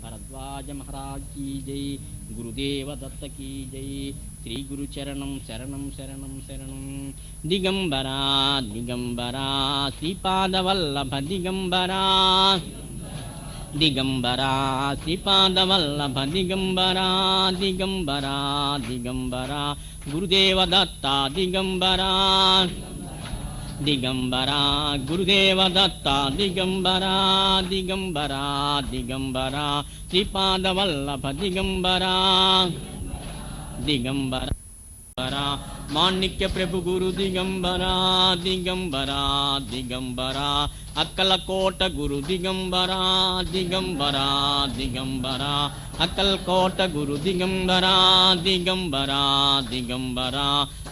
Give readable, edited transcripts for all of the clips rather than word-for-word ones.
Bharadwaj Maharaj key జై, గురుదేవ దత్త key జై. శ్రీ గురు చరణం శరణం శరణం శరణం. దిగంబరా దిగంబరా శ్రీపాదవల్లభ దిగంబరా, దిగంబరా శ్రీపాదవల్లభ దిగంబరా, దిగంబరా దిగంబరా గురుదేవ దత్త దిగంబరా, దిగంబరా గురుదేవ దత్త దిగంబరా, దిగంబరా దిగంబరా శ్రీపాదవల్లభ దిగంబరా, దిగంబరా మాణిక్య ప్రభు గురు దిగంబరా, దిగంబరా దిగంబరా అక్కలకోట గురు దిగంబరా, దిగంబరా దిగంబరా అక్కలకోట గురు దిగంబరా, దిగంబరా దిగంబరా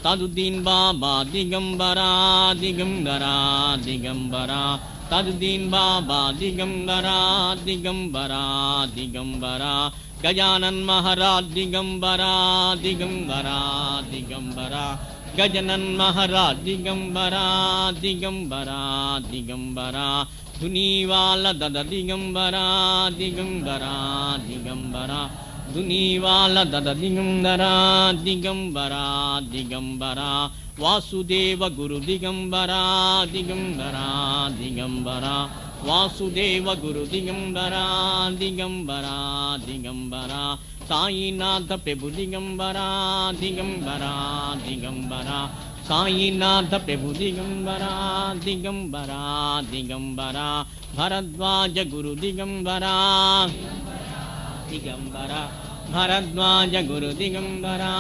తదుద్దీన్ బాబా దిగంబరా, దిగంబరా దిగంబరా తదుద్దీన్ బాబా దిగంబరా, దిగంబరా దిగంబరా గజానన్ మహారాజ్ దిగంబరా, దిగంబరా దిగంబరా గజనన్ మహారాజ్ దిగంబరా, దిగంబరా దిగంబరా ధునీవాల దద దిగంబరా, దిగంబరా దిగంబరా ధునీవాల దద దిగంబరా, దిగంబరా దిగంబరా వాసుదేవ గురు దిగంబరా, దిగంబరా దిగంబరా వాసుదేవ గురు దిగంబరా, దిగంబరా దిగంబరా సాయినాథ ప్రభు దిగంబరా, దిగంబరా దిగంబరా సాయినాథ ప్రభు దిగంబరా, దిగంబరా దిగంబరా భరద్వాజ గురు దిగంబరా, దిగంబరా భరద్వాజ గురు దిగంబరా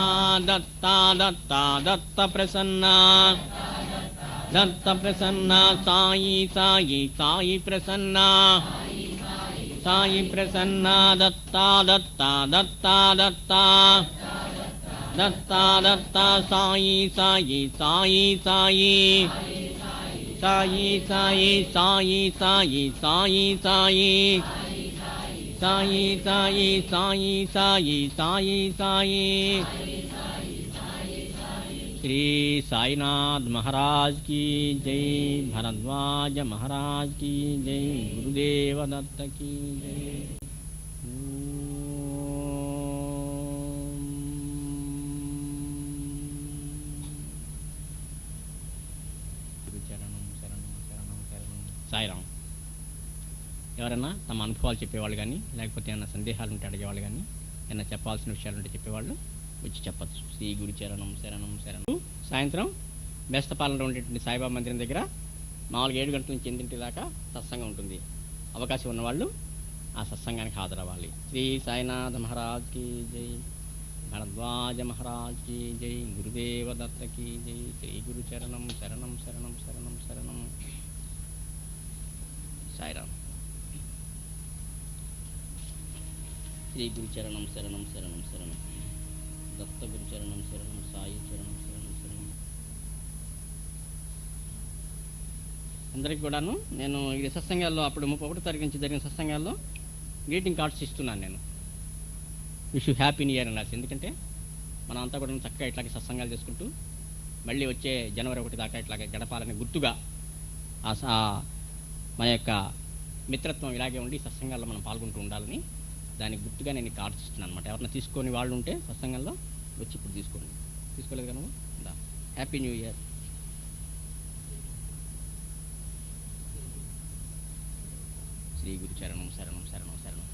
దత్త దత్త దత్త ప్రసన్న, దత్త ప్రసన్న సాయి సాయి సాయి ప్రసన్న, సాయి ప్రసన్న దత్త దత్త దత్త దత్త దత్త దత్త సాయి సాయి సాయి సాయి సాయి సాయి సాయి సాయి సాయి సాయి సాయి సాయి సాయి సాయి సాయి సాయి. శ్రీ సాయినాథ్ మహారాజ్ की जय, भरद्वाज महाराज की जय, गुरुदेव दत्त की जय. గురుచరణం శరణం శరణం శరణం. సాయిరాం. ఎవరైనా తమ అనుభవాలు చెప్పేవాళ్ళు కానీ, లేకపోతే ఏమైనా సందేహాలు ఉంటే అడిగేవాళ్ళు కానీ, ఏమైనా చెప్పాల్సిన విషయాలు ఉంటే చెప్పేవాళ్ళు వచ్చి చెప్పచ్చు. శ్రీ గురు చరణం శరణం శరణం. సాయంత్రం బేస్తపాలెంలో ఉండేటువంటి సాయిబాబా మందిరం దగ్గర 4-7 గంటల నుంచి 8 దాకా సత్సంగం ఉంటుంది. అవకాశం ఉన్నవాళ్ళు ఆ సత్సంగానికి హాజరవ్వాలి. శ్రీ సాయినాథ మహారాజ్ की జై, భరద్వాజ మహారాజ్ की జై, గురుదేవ దత్త की జై. శ్రీ గురు చరణం శరణం శరణం శరణం శరణం. సాయిరామ్. శ్రీ గురు చరణం శరణం శరణం శరణం. దత్త గురు చరణం శరణం, సాయి చరణం శరణం శరణం. అందరికి కూడాను నేను ఈ సత్సంగాల్లో అప్పుడు 31వ తారీఖు నుంచి జరిగిన సత్సంగాల్లో గ్రీటింగ్ కార్డ్స్ ఇస్తున్నాను. నేను wish you happy new year అని రాసి. ఎందుకంటే మనం అంతా కూడా చక్కగా ఇట్లాగే సత్సంగాలు చేసుకుంటూ మళ్ళీ వచ్చే జనవరి 1 దాకా ఇట్లాగే గడపాలని గుర్తుగా మన యొక్క మిత్రత్వం ఇలాగే ఉండి సత్సంగాల్లో మనం పాల్గొంటూ ఉండాలని దానికి గుర్తుగా నేను కార్డ్స్ ఇస్తున్నాను అనమాట. ఎవరైనా తీసుకొని వాళ్ళు ఉంటే సత్సంగంలో వచ్చి ఇప్పుడు తీసుకోండి. తీసుకోలేదు కనుక happy new year. Shri Guru చరణం శరణం శరణం శరణం.